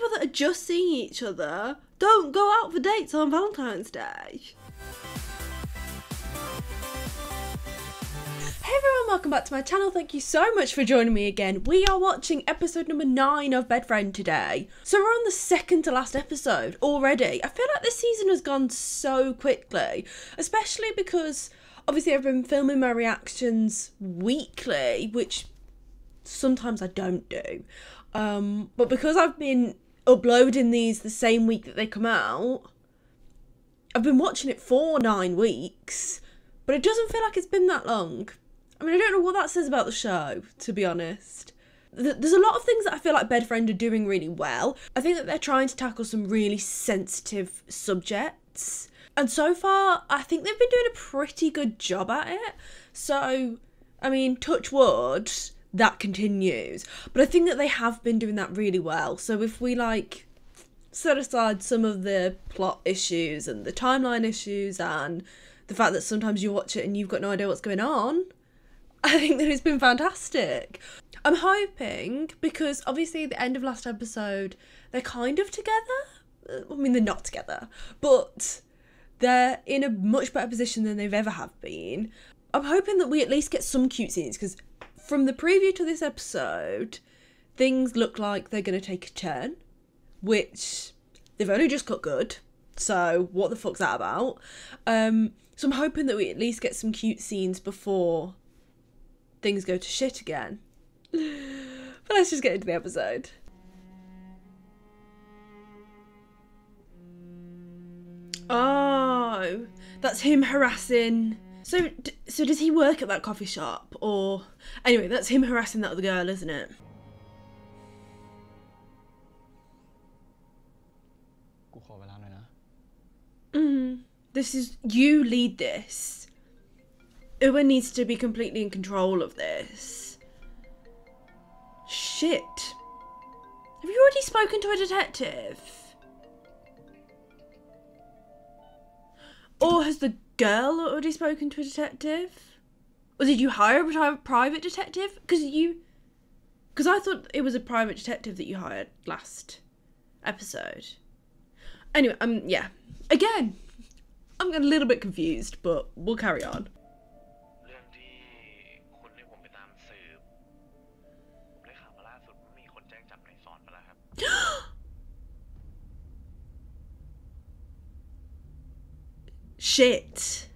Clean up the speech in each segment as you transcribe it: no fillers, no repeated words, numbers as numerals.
people that are just seeing each other don't go out for dates on Valentine's Day. Hey everyone, welcome back to my channel. Thank you so much for joining me again. We are watching episode number 9 of Bedfriend today. So we're on the second to last episode already. I feel like this season has gone so quickly, especially because obviously I've been filming my reactions weekly, which sometimes I don't do. But because I've been uploading these the same week that they come out, I've been watching it for 9 weeks, but it doesn't feel like it's been that long. I mean, I don't know what that says about the show, to be honest. There's a lot of things that I feel like Bedfriend are doing really well. I think that they're trying to tackle some really sensitive subjects. And so far, I think they've been doing a pretty good job at it. So, I mean, touch wood, that continues. But I think that they have been doing that really well. So if we, like, set aside some of the plot issues and the timeline issues and the fact that sometimes you watch it and you've got no idea what's going on, I think that it's been fantastic. I'm hoping, because obviously at the end of last episode, they're kind of together. I mean, they're not together, but they're in a much better position than they've ever have been. I'm hoping that we at least get some cute scenes, because from the preview to this episode, things look like they're going to take a turn, which they've only just got good. So what the fuck's that about? So I'm hoping that we at least get some cute scenes before things go to shit again. But let's just get into the episode. Oh, that's him harassing. So does he work at that coffee shop? Or anyway, that's him harassing that other girl, isn't it? This is, you lead this. Owen needs to be completely in control of this. Shit. Have you already spoken to a detective? Or has the girl already spoken to a detective? Or did you hire a private detective? Because I thought it was a private detective that you hired last episode. Anyway, yeah. Again, I'm a little bit confused, but we'll carry on. Shit.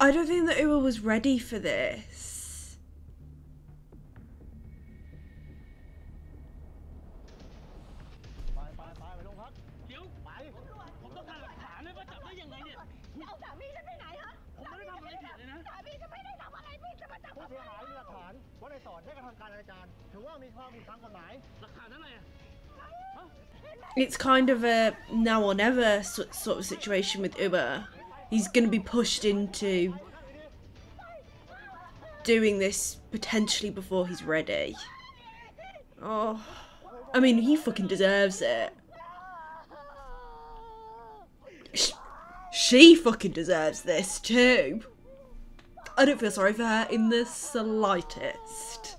I don't think that Ua was ready for this. It's kind of a now or never sort of situation with Ua. He's going to be pushed into doing this potentially before he's ready. Oh, I mean, he fucking deserves it. She fucking deserves this too. I don't feel sorry for her in the slightest.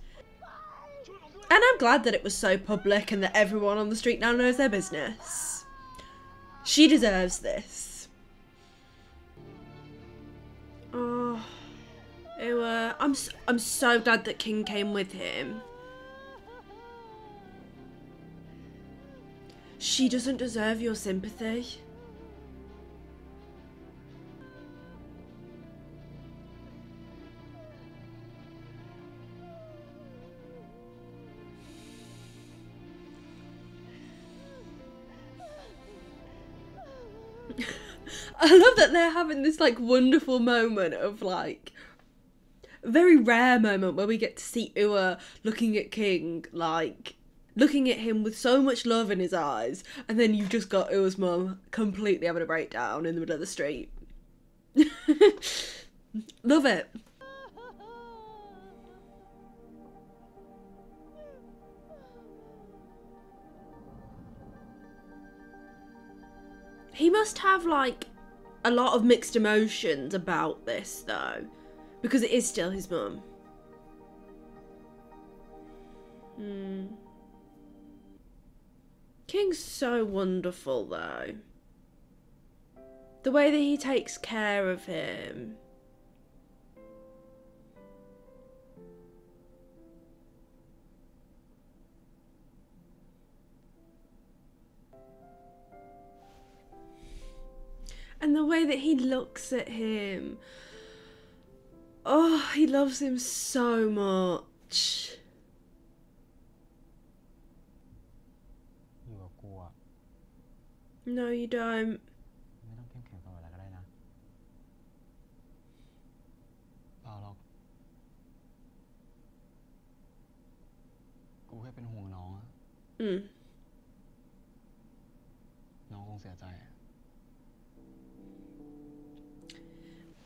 And I'm glad that it was so public and that everyone on the street now knows their business. She deserves this. Oh, Ua. I'm so glad that King came with him. She doesn't deserve your sympathy. I love that they're having this like wonderful moment of like a very rare moment where we get to see Ua looking at King, like looking at him with so much love in his eyes, and then you've just got Ua's mum completely having a breakdown in the middle of the street. Love it. He must have like a lot of mixed emotions about this though, because it is still his mum. King's so wonderful though. The way that he takes care of him. And the way that he looks at him. Oh, he loves him so much. No, you don't.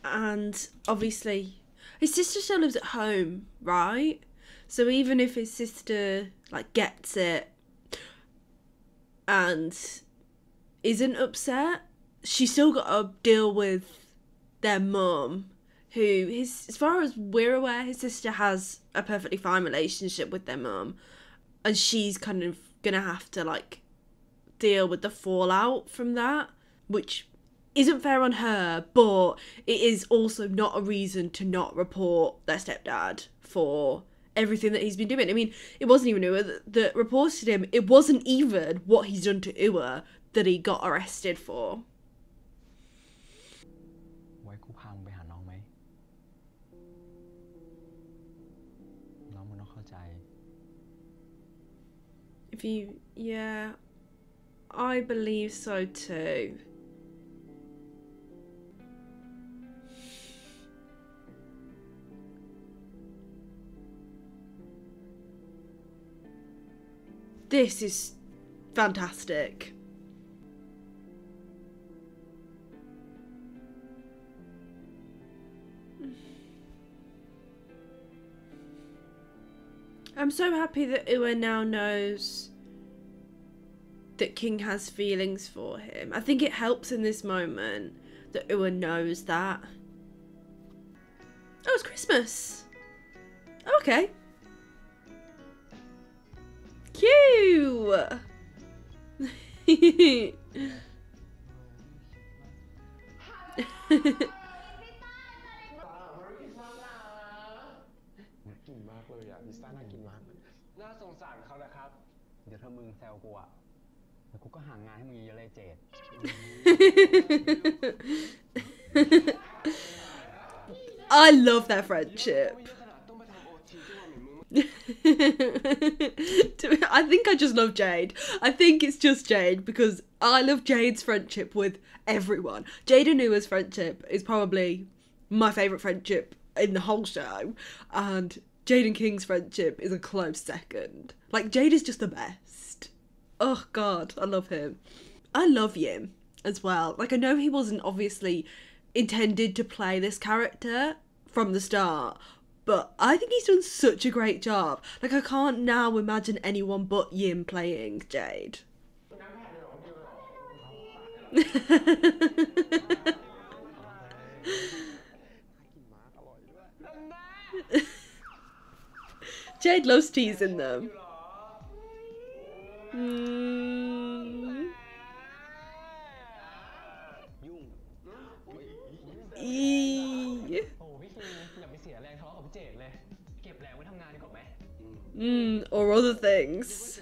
And obviously his sister still lives at home, right? So even if his sister like gets it and isn't upset, she's still got to deal with their mum, who as far as we're aware, his sister has a perfectly fine relationship with their mum, and she's kind of gonna have to like deal with the fallout from that, which isn't fair on her, but it is also not a reason to not report their stepdad for everything that he's been doing. I mean, it wasn't even Ua that reported him. It wasn't even what he's done to Ua that he got arrested for. Yeah, I believe so too. This is fantastic. I'm so happy that Ua now knows that King has feelings for him. I think it helps in this moment that Ua knows that. Oh, it's Christmas. Okay. Cute. I love their friendship. I think I just love Jade. I think it's just Jade because I love Jade's friendship with everyone. Jade and Ua's friendship is probably my favourite friendship in the whole show, and Jade and King's friendship is a close second. Like, Jade is just the best. Oh god, I love him. I love Yim as well. Like, I know he wasn't obviously intended to play this character from the start, but I think he's done such a great job. Like, I can't now imagine anyone but Yim playing Jade. Jade loves teasing them. Or other things.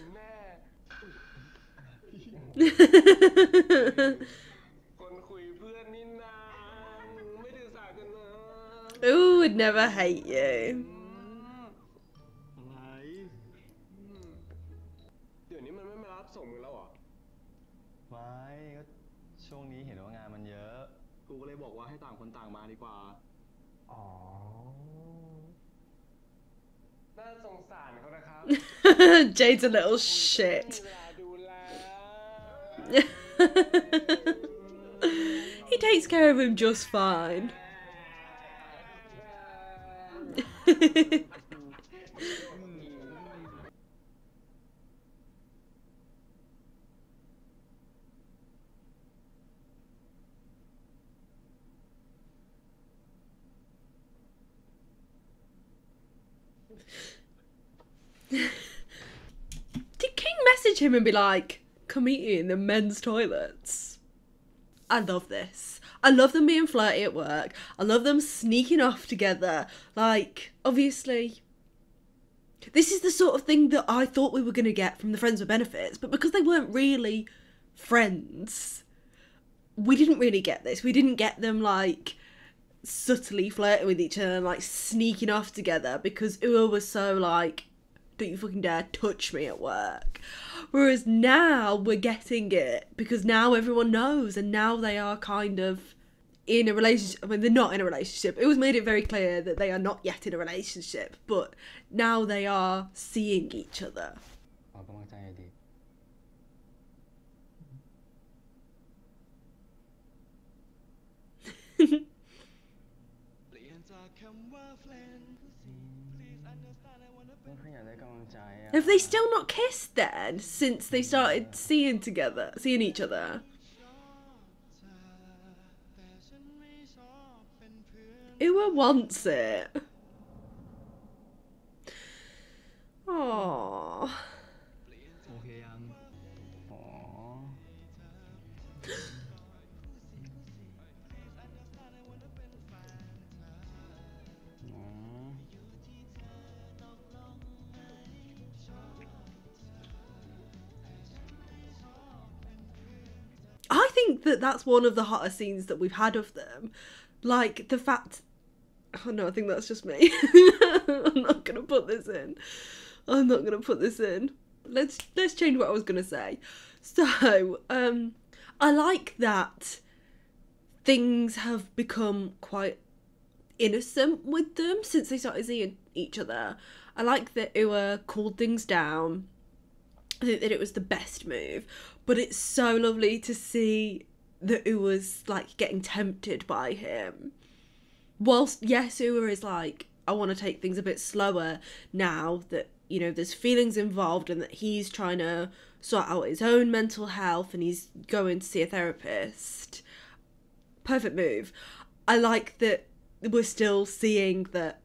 Ooh, would never hate you. Jade's a little shit. He takes care of him just fine. Did King message him and be like, committee in the men's toilets. I love this. I love them being flirty at work. I love them sneaking off together. Like, obviously, this is the sort of thing that I thought we were going to get from the Friends with Benefits, but because they weren't really friends, we didn't really get this. We didn't get them, like, subtly flirting with each other and, like, sneaking off together because Ua was so, like, don't you fucking dare touch me at work. Whereas now we're getting it because now everyone knows and now they are kind of in a relationship. I mean, they're not in a relationship. It was made it very clear that they are not yet in a relationship, but now they are seeing each other. Have they still not kissed then since they started seeing each other? Ua wants it. Aww. I think that that's one of the hotter scenes that we've had of them. Like, the fact... Oh no, I think that's just me. I'm not going to put this in. I'm not going to put this in. Let's change what I was going to say. So, I like that things have become quite innocent with them since they started seeing each other. I like that Ua cooled things down. I think that it was the best move. But it's so lovely to see that Ua's, like, getting tempted by him. Whilst, yes, Ua is like, I want to take things a bit slower now that, you know, there's feelings involved and that he's trying to sort out his own mental health and he's going to see a therapist. Perfect move. I like that we're still seeing that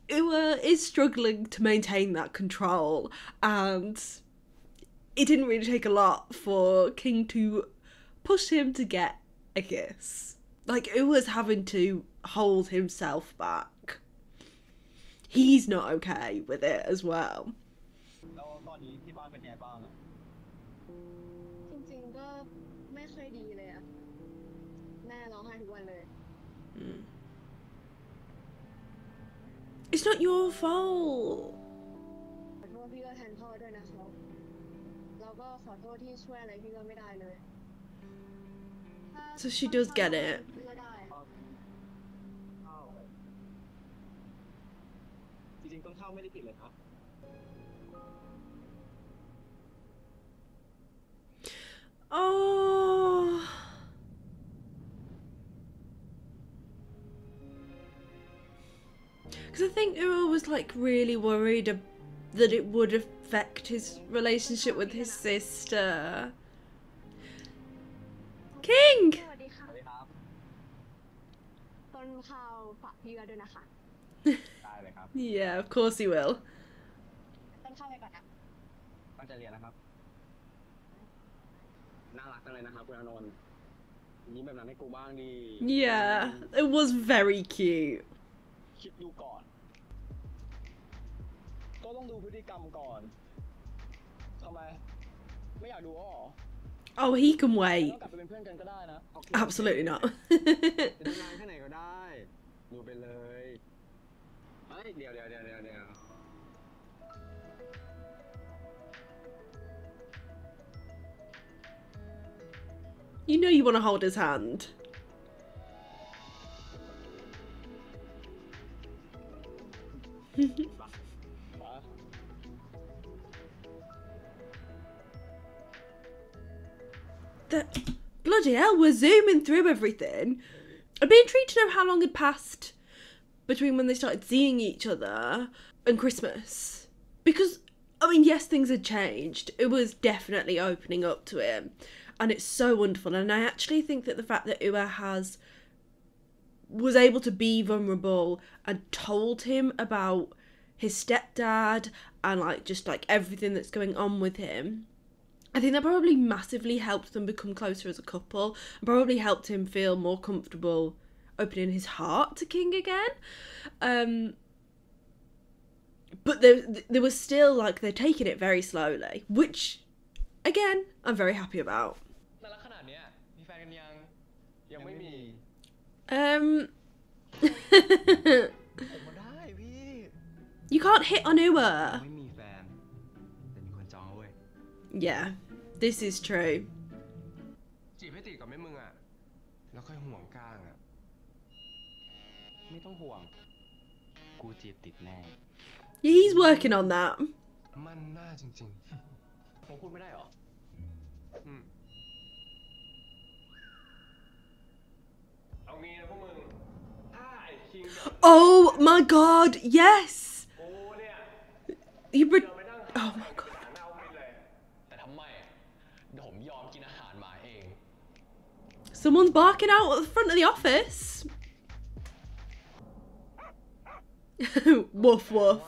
Ua is struggling to maintain that control, and it didn't really take a lot for King to push him to get a kiss. Like, Ua's having to hold himself back. He's not okay with it as well. It's not your fault. So she does get it. Oh. Because I think Ua was, like, really worried that it would affect his relationship with his sister. King! Yeah, of course he will. Yeah, it was very cute. Oh, he can wait. Absolutely not. You know you want to hold his hand. Bloody hell, we're zooming through everything. I'd be intrigued to know how long had passed between when they started seeing each other and Christmas. Because, I mean, yes, things had changed. It was definitely opening up to him. And it's so wonderful. And I actually think that the fact that Ua was able to be vulnerable and told him about his stepdad and, like, just, like, everything that's going on with him I think that probably massively helped them become closer as a couple, and probably helped him feel more comfortable opening his heart to King again. But there was still, like, they're taking it very slowly, which, again, I'm very happy about. You can't hit on Ua. Yeah, this is true. Yeah, he's working on that. Oh my god, yes! Oh my god. Someone's barking out at the front of the office. Woof woof.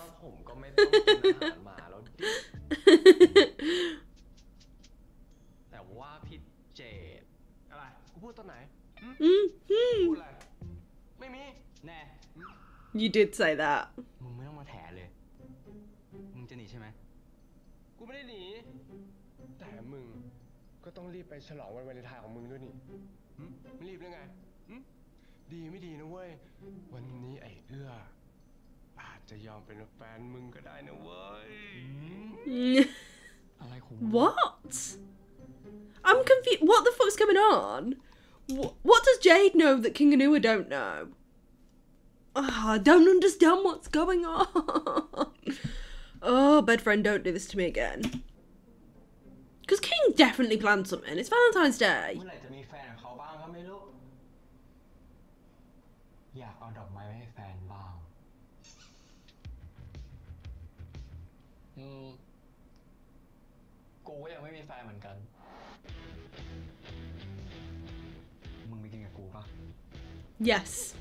You did say that. What? I'm confused. What the fuck's going on? What does Jade know that King and Ua don't know? I don't understand what's going on. Oh, bed friend, don't do this to me again. Because King definitely planned something. It's Valentine's Day. Yes.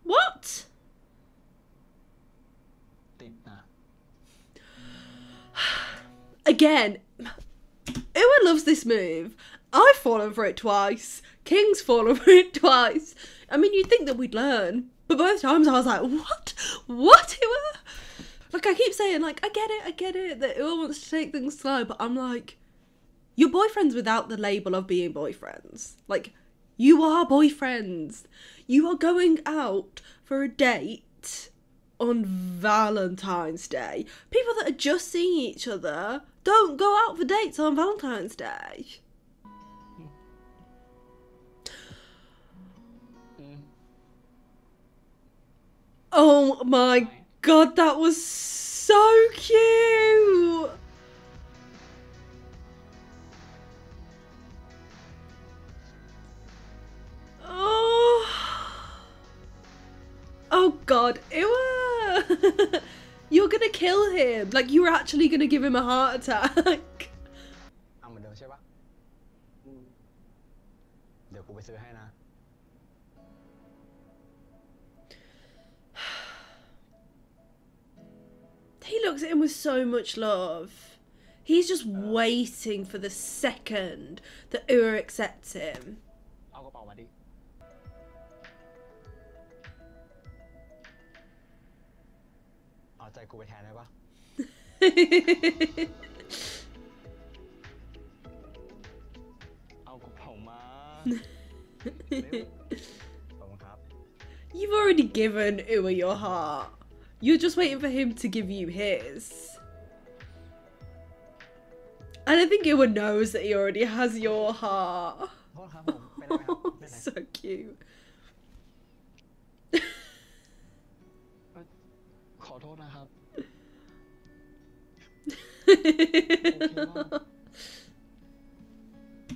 What? Again, Ua loves this move. I've fallen for it twice. King's fallen for it twice. I mean, you'd think that we'd learn, but both times I was like, what? What, Ua? Like, I keep saying, like, I get it, that Ua wants to take things slow, but I'm like, you're boyfriends without the label of being boyfriends. Like, you are boyfriends. You are going out for a date on Valentine's Day. People that are just seeing each other don't go out for dates on Valentine's Day. Oh my god, that was so cute. Oh god, Ua! You're gonna kill him. Like, you were actually gonna give him a heart attack. He looks at him with so much love. He's just waiting for the second that Ua accepts him. You've already given Ua your heart. You're just waiting for him to give you his. And I think Ua knows that he already has your heart. So cute.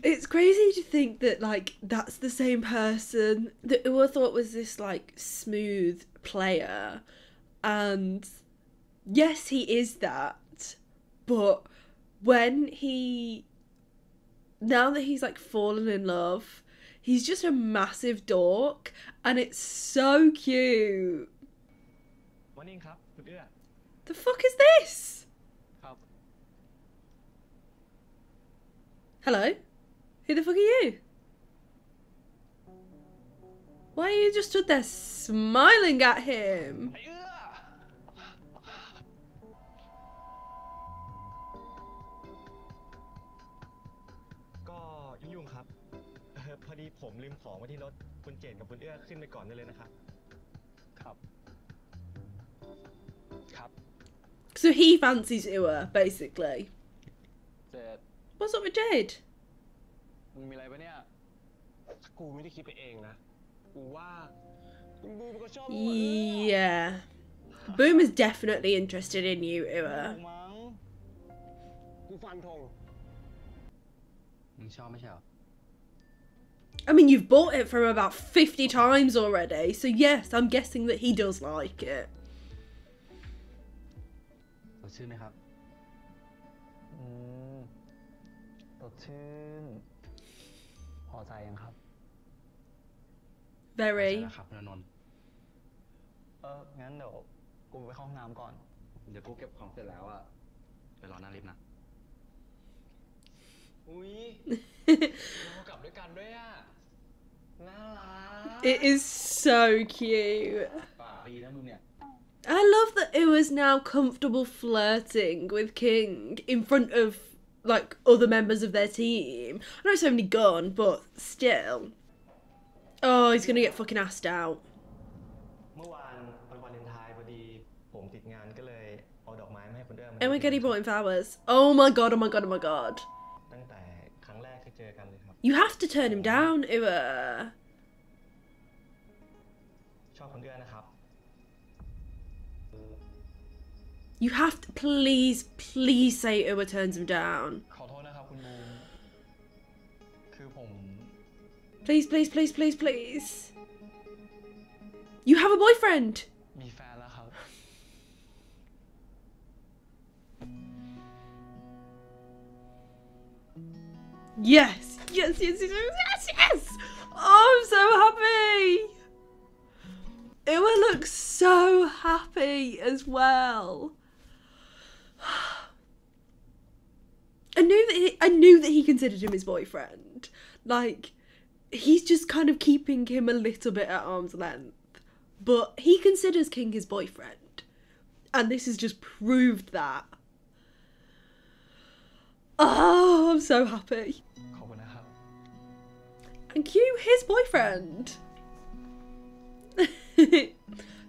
It's crazy to think that, like, that's the same person that Ua thought was this, like, smooth player. And yes, he is that. But when now that he's, like, fallen in love, he's just a massive dork. And it's so cute. morning ครับคุณเอื้อ The fuck is this? ครับ Hello? Who the fuck are you? Why are you just stood there smiling at him? ไอ้เอื้อก็ยุ่งๆครับพอดีผมลืมของไว้ที่รถคุณเจนกับคุณเอื้อขึ้นไปก่อนได้เลยนะครับครับครับ So he fancies Ua, basically. เจ็ด What's up with Jade? มึงมีอะไรปะเนี่ยกูไม่ได้คิดไปเองนะกูว่าคุณบูมก็ชอบ Yeah. Boom is definitely interested in you, Ua. มั้งกูฟันธงมึงชอบไม่ใช่หรอ I mean, you've bought it from about 50 times already, so yes, I'm guessing that he does like it. สดชื่นไหมครับสดชื่นพอใจยังครับ Very. ครับนนท์งั้นเดี๋ยวกูไปเข้าห้องน้ำก่อนเดี๋ยวกูเก็บของเสร็จแล้วอะไปรอหน้าลิฟต์นะอุ้ยเรากลับด้วยกันด้วยอะน่ารัก It is so cute. ป่าดีนะมึงเนี่ย I love that Ua's now comfortable flirting with King in front of, like, other members of their team. I know it's only gone, but still. Oh, he's gonna get fucking asked out. เมื่อวานวันวาเลนไทน์พอดีผมติดงานก็เลยเอาดอกไม้มาให้คุณเอื้อม Oh my god, he bought him flowers. Oh my god, oh my god, oh my god. ตั้งแต่ครั้งแรกที่เจอกันเลยครับ You have to turn him down, Ua. ชอบคุณเอื้อนะครับ You have to, please say Ua turns him down. ขอโทษนะครับคุณบูมคือผม Please. You have a boyfriend. มีแฟนแล้วครับ Yes. Oh, I'm so happy. Ua looks so happy as well. I knew that he considered him his boyfriend. Like, he's just kind of keeping him a little bit at arm's length. But he considers King his boyfriend. And this has just proved that. Oh, I'm so happy. ขอบคุณนะครับ And Q, his boyfriend.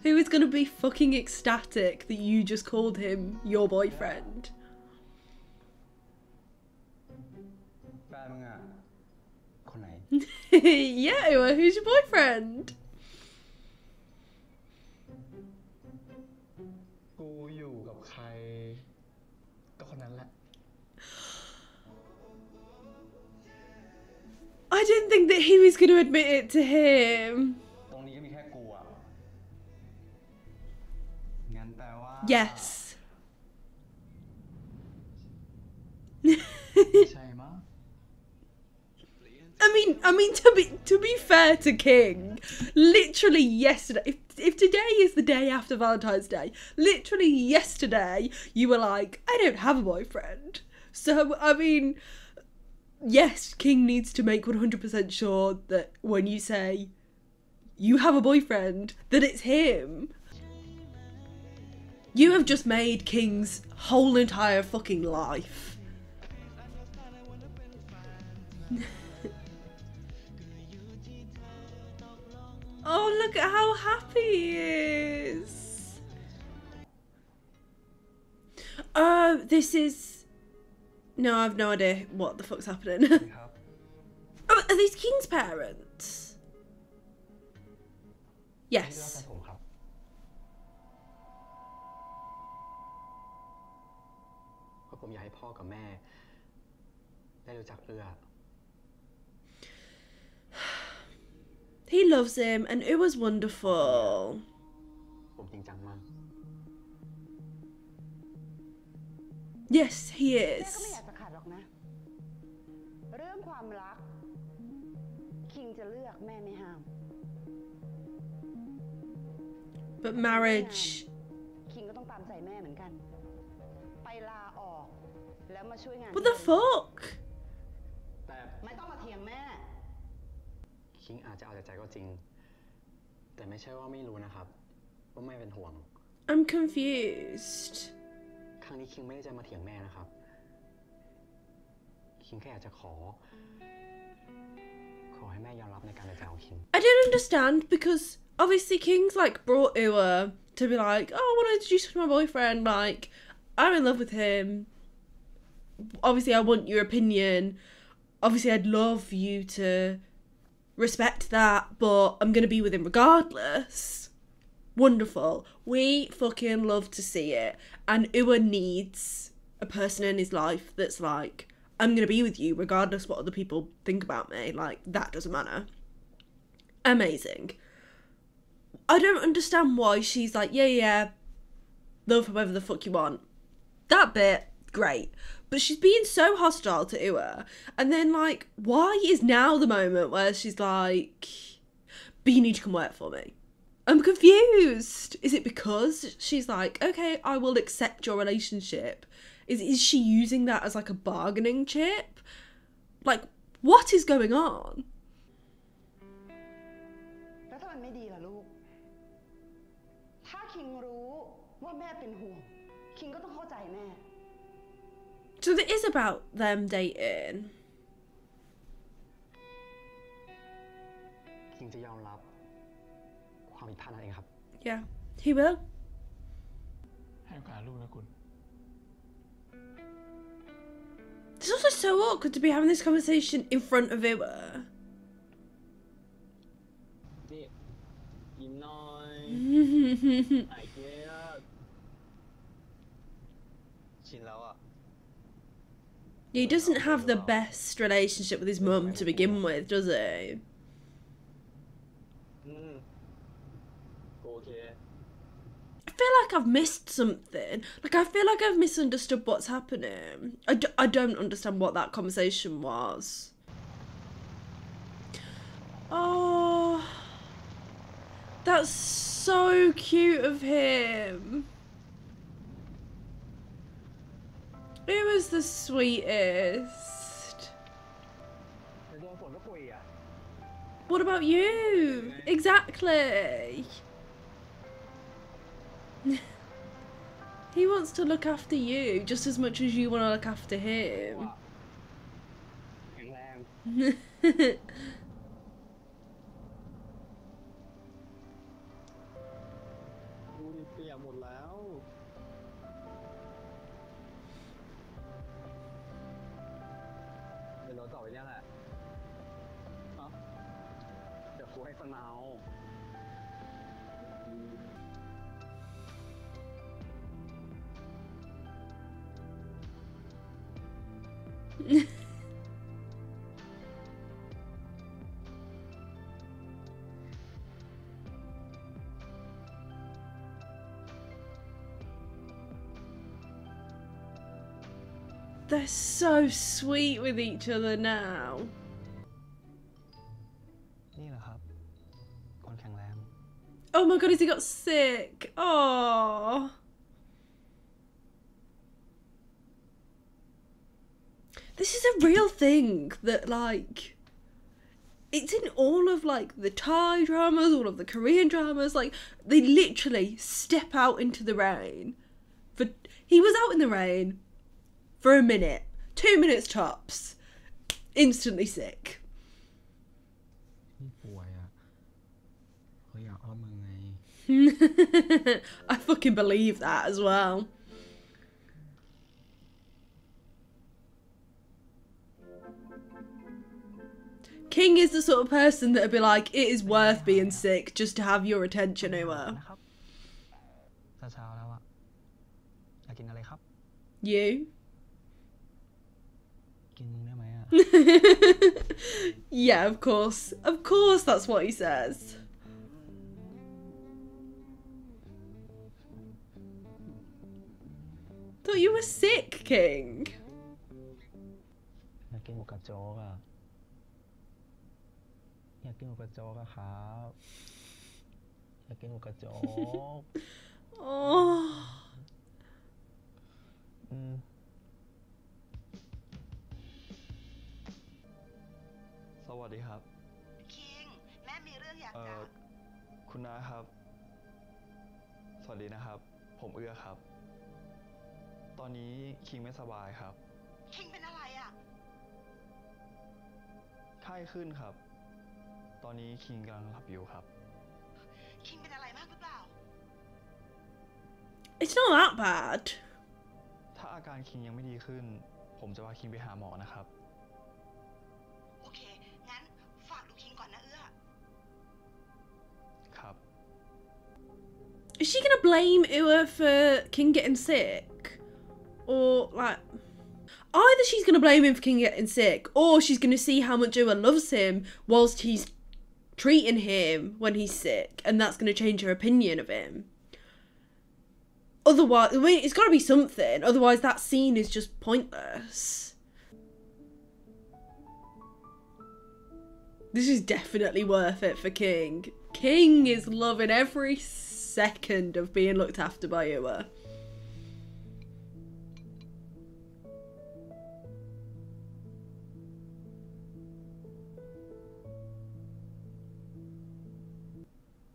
Who is going to be fucking ecstatic that you just called him your boyfriend. แฟนมึงอ่ะคนไหน Yeah, Ua, who's your boyfriend? กูอยู่กับใครก็คนนั้นแหละ I didn't think that he was going to admit it to him. ตรงนี้ก็มีแค่กูอ่ะงั้นแปลว่า Yes. ใช่มั้ง I mean, to be fair to King, literally yesterday, if today is the day after Valentine's Day, literally yesterday, you were like, I don't have a boyfriend. So, I mean, yes, King needs to make 100% sure that when you say you have a boyfriend, that it's him. You have just made King's whole entire fucking life. Oh, look at how happy he is. This is... No, I have no idea what the fuck's happening. Oh, are these King's parents? Yes. ผมครับเพราะผมอยากให้พ่อกับแม่ได้รู้จักเอื้อ He loves him and it was wonderful. ผมจริงจังมาก Yes, he แม่ is. ก็ไม่อยากจะขัดหรอกนะ เรื่องความรัก คิงจะเลือกแม่ไม่ห้าม But marriage มาช่วยงาน What the fuck แต่ ไม่ต้องมาเถียงแม่ คิงอาจจะเอาแต่ใจก็จริงแต่ไม่ใช่ว่าไม่รู้นะครับว่าไม่เป็นห่วง I'm confused ครั้งนี้คิงไม่ได้จะมาเถียงแม่นะครับคิงแค่อยากจะขอให้แม่ยอมรับในการตัดสินใจของคิง I don't understand because obviously King's like brought Ua to be like, oh, I want to introduce you to my boyfriend, like I'm in love with him, obviously I want your opinion, obviously I'd love you to respect that, but I'm gonna be with him regardless. Wonderful. We fucking love to see it, and Ua needs a person in his life that's like, I'm gonna be with you regardless what other people think about me, like that doesn't matter. Amazing. I don't understand why she's like, yeah, love whoever the fuck you want. That bit, great. But she's being so hostile to Ua. And then, like, why is now the moment where she's like, but you need to come work for me? I'm confused. Is it because she's like, okay, I will accept your relationship? Is she using that as like a bargaining chip? Like, what is going on? แล้วถ้ามันไม่ดีล่ะลูก ถ้าคิงรู้ว่าแม่เป็นห่วง คิงก็ต้องเข้าใจแม่ So it is about them dating. คิงจะยอมรับความผิดพลาดนั่นเองครับ Yeah, he will. ให้โอกาสลูกนะคุณ It's also so awkward to be having this conversation in front of Ua. นี่ยิ้มหน่อยไอ้เกียชินแล้วอ่ะ He doesn't have the best relationship with his mum to begin with, does he? โอเค I feel like I've missed something. Like, I feel like I've misunderstood what's happening. I don't understand what that conversation was. Oh, that's so cute of him. It was the sweetest. What about you? Exactly. He wants to look after you just as much as you want to look after him. แข็งแรง ดูดิเปียกหมดแล้ว เดี๋ยวเราต่อไปเนี่ยแหละเอ้าเดี๋ยวครูให้สนาว They're so sweet with each other now. นี่แหละครับ คนแข็งแรง Oh my god, has he got sick? Oh. This is a real thing that, like, it's in all of, like, the Thai dramas, all of the Korean dramas. Like, they literally step out into the rain. He was out in the rain for a minute, 2 minutes tops, instantly sick. พี่ป่วยอ่ะเขาอยากอ้อมมึงไง I fucking believe that as well. King is the sort of person that would be like, it is worth being sick just to have your attention, Ua. นะครับเช้าๆแล้วอ่ะอยากกินอะไรครับ You? กินมึงได้ไหมอ่ะ Yeah, of course. Of course that's what he says. Thought you were sick, King. อยากกินหมูกระโจ๊กอ่ะ อยากกินหมูกระโจ๊กอะครับ อยากกินหมูกระโจ๊ก Oh. วัสดีนะครับผมเอื้อครับตอนนี้คิงไม่สบายครับ คิงเป็นอะไรอ่ะ ไข้ขึ้นครับ ตอนนี้คิงกำลังหลับอยู่ครับ คิงเป็นอะไรมากหรือเปล่า It's not that bad. ถ้าอาการคิงยังไม่ดีขึ้นผมจะพาคิงไปหาหมอนะครับ โอเค งั้นฝากดูคิงก่อนนะเอื้อ ครับ Is she gonna blame Ua for King getting sick? Or, like, either she's gonna blame him for King getting sick, or she's gonna see how much Ua loves him whilst he's treating him when he's sick, and that's gonna change her opinion of him. Otherwise, I mean, it's gotta be something, otherwise that scene is just pointless. This is definitely worth it for King. King is loving every second of being looked after by Ua.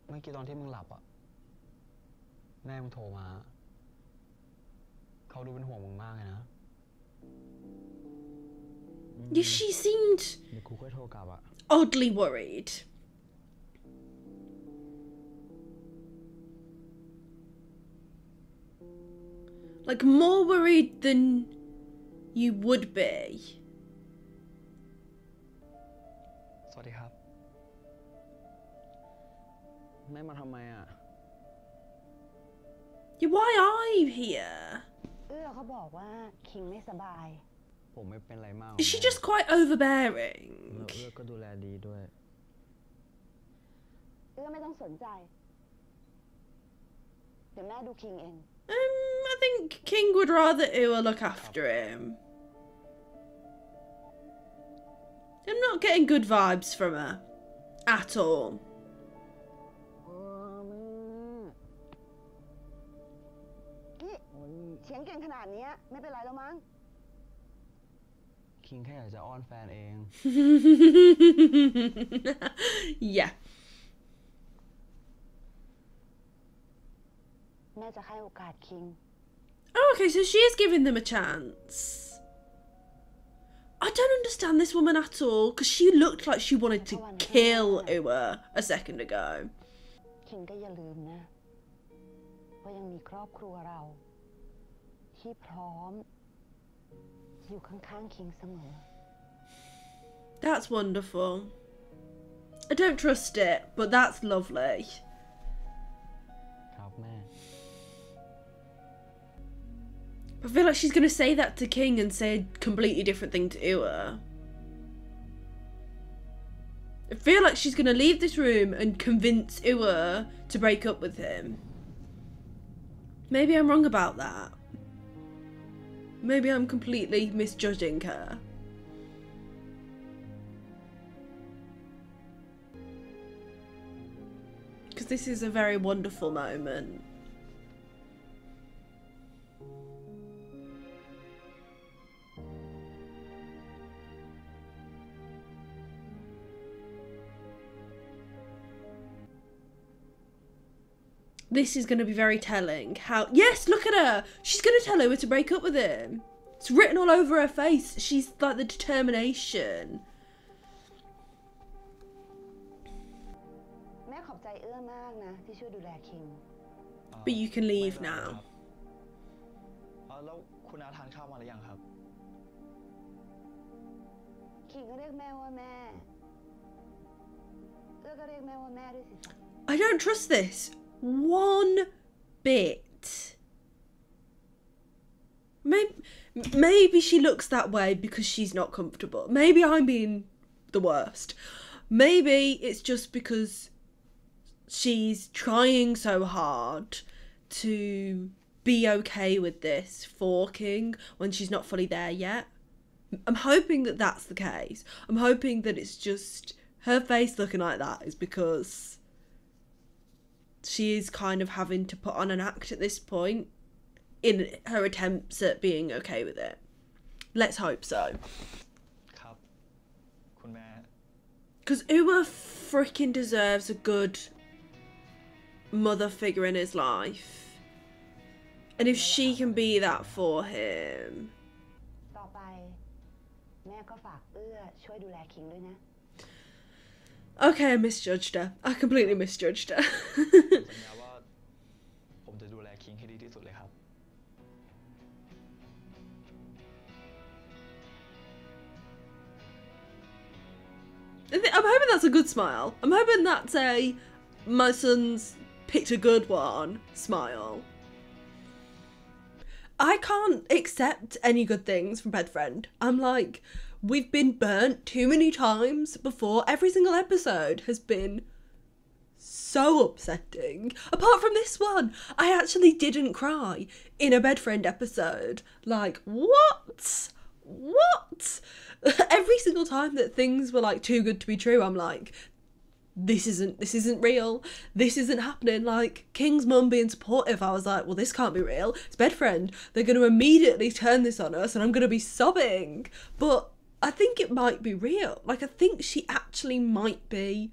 เมื่อกี้ตอนที่มึงหลับอ่ะแม่มึงโทรมาเขาดูเป็นห่วงมึงมากเลยนะ Yeah, she seemed เดี๋ยวกูค่อยโทรกลับอ่ะ oddly worried. Like, more worried than you would be. สวัสดีครับ แม่มาทำไมอ่ะ Yeah, why are you here? เอื้อเขาบอกว่าคิงไม่สบาย ผมไม่เป็นไรมาก Is she just quite overbearing? แล้วเอื้อก็ดูแลดีด้วย เอื้อไม่ต้องสนใจ เดี๋ยวแม่ดูคิงเอง I think King would rather Ua look after him. I'm not getting good vibes from her. At all. นี่เสียงเก่งขนาดนี้ไม่เป็นไรแล้วมั้ง คิงแค่อยากจะอ้อนแฟนเอง Yeah. แม่จะให้โอกาสคิง Oh, okay, so she is giving them a chance. I don't understand this woman at all, because she looked like she wanted to kill Ua a second ago. คิงก็อย่าลืมนะ ว่ายังมีครอบครัวเรา ที่พร้อม อยู่ข้างๆคิงเสมอ That's wonderful. I don't trust it, but that's lovely. ครับแม่ I feel like she's going to say that to King and say a completely different thing to Ua. I feel like she's going to leave this room and convince Ua to break up with him. Maybe I'm wrong about that. Maybe I'm completely misjudging her. Because this is a very wonderful moment. This is going to be very telling. How? Yes, look at her. She's going to tell Ua to break up with him. It's written all over her face. She's like the determination. แม่ขอบใจเอื้อมากนะที่ช่วยดูแลคิง But you can leave ไม่เป็นไร now. ครับแล้วคุณอาทานข้าวมาหรือยังครับ คิงก็เรียกแม่ว่าแม่ เอื้อก็เรียกแม่ว่าแม่ด้วยสิ I don't trust this one bit. Maybe she looks that way because she's not comfortable. Maybe I'm being the worst. Maybe it's just because she's trying so hard to be okay with this for King when she's not fully there yet. I'm hoping that that's the case. I'm hoping that it's just her face looking like that is because she is kind of having to put on an act at this point in her attempts at being okay with it. Let's hope so. ครับ คุณแม่ Because Ua freaking deserves a good mother figure in his life. And if she can be that for him. ต่อไปแม่ก็ฝากเอื้อช่วยดูแลคิงด้วยนะ Okay, I misjudged her. I completely misjudged her. สัญญาว่าผมจะดูแลคิงให้ดีที่สุดเลยครับ I'm hoping that's a good smile. I'm hoping that's a my son's picked a good one smile. I can't accept any good things from Bedfriend. I'm like, we've been burnt too many times before. Every single episode has been so upsetting. Apart from this one, I actually didn't cry in a Bedfriend episode. Like, what? What? Every single time that things were like too good to be true, I'm like, this isn't real. This isn't happening. Like, King's mum being supportive, I was like, well, this can't be real. It's Bedfriend. They're going to immediately turn this on us and I'm going to be sobbing. But I think it might be real. Like, I think she actually might be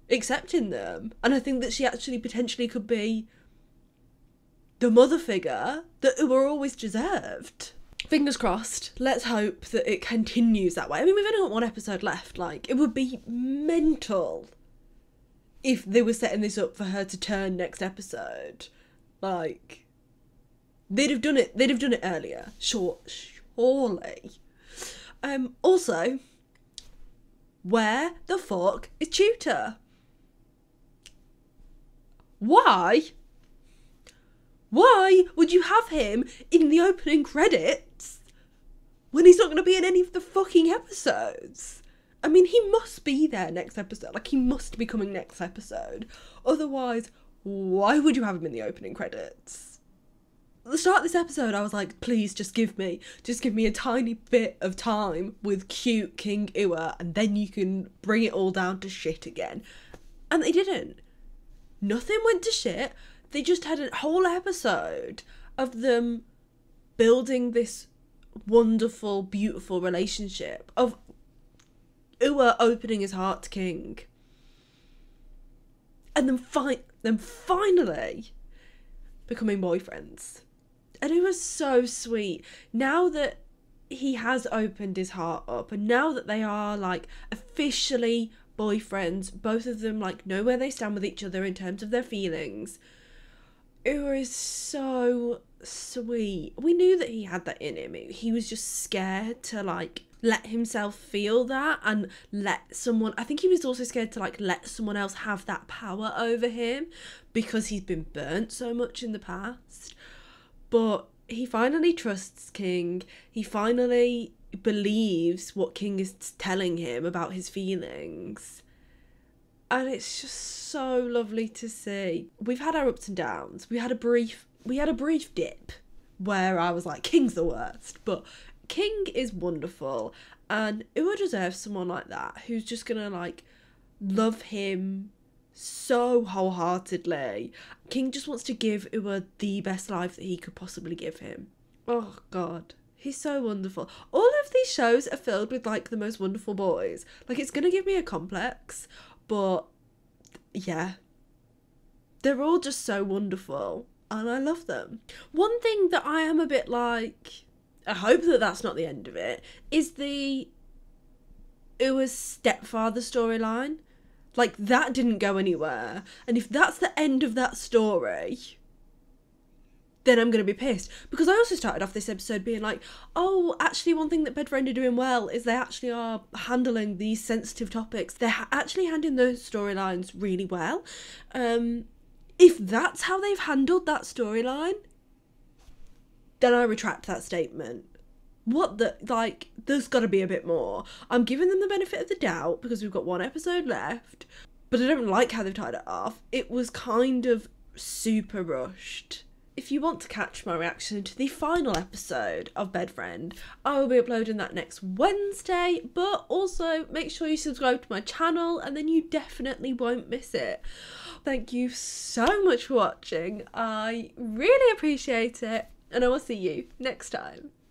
accepting them. And I think that she actually potentially could be the mother figure that were always deserved. Fingers crossed. Let's hope that it continues that way. I mean, we've only got one episode left. Like, it would be mental if they were setting this up for her to turn next episode. Like, they'd have done it earlier. Surely. Also, where the fuck is Tutor? Why? Why would you have him in the opening credits when he's not going to be in any of the fucking episodes? I mean, he must be there next episode. Like, he must be coming next episode. Otherwise, why would you have him in the opening credits? At the start of this episode, I was like, please just give me a tiny bit of time with cute King Ua and then you can bring it all down to shit again. And they didn't. Nothing went to shit. They just had a whole episode of them building this wonderful, beautiful relationship of Ua opening his heart to King. And then finally becoming boyfriends. And it was so sweet. Now that he has opened his heart up and now that they are like officially boyfriends, both of them like know where they stand with each other in terms of their feelings. It was so sweet. We knew that he had that in him. He was just scared to like let himself feel that and let someone, I think he was also scared to like let someone else have that power over him because he's been burnt so much in the past. But he finally trusts King. He finally believes what King is telling him about his feelings. And it's just so lovely to see. We've had our ups and downs. We had a brief dip where I was like, King's the worst. But King is wonderful. And Ua deserves someone like that who's just gonna like love him so wholeheartedly. King just wants to give Ua the best life that he could possibly give him. Oh God. He's so wonderful. All of these shows are filled with like the most wonderful boys. Like, it's gonna give me a complex. But yeah, they're all just so wonderful and I love them. One thing that I am a bit like, I hope that that's not the end of it, is the Ua's stepfather storyline. Like, that didn't go anywhere. And if that's the end of that story, then I'm going to be pissed. Because I also started off this episode being like, oh, actually one thing that Bedfriend are doing well is they actually are handling these sensitive topics. They're actually handling those storylines really well. If that's how they've handled that storyline, then I retract that statement. What the, like, there's got to be a bit more. I'm giving them the benefit of the doubt because we've got one episode left, but I don't like how they've tied it off. It was kind of super rushed. If you want to catch my reaction to the final episode of Bedfriend, I will be uploading that next Wednesday, but also make sure you subscribe to my channel and then you definitely won't miss it. Thank you so much for watching. I really appreciate it, and I will see you next time.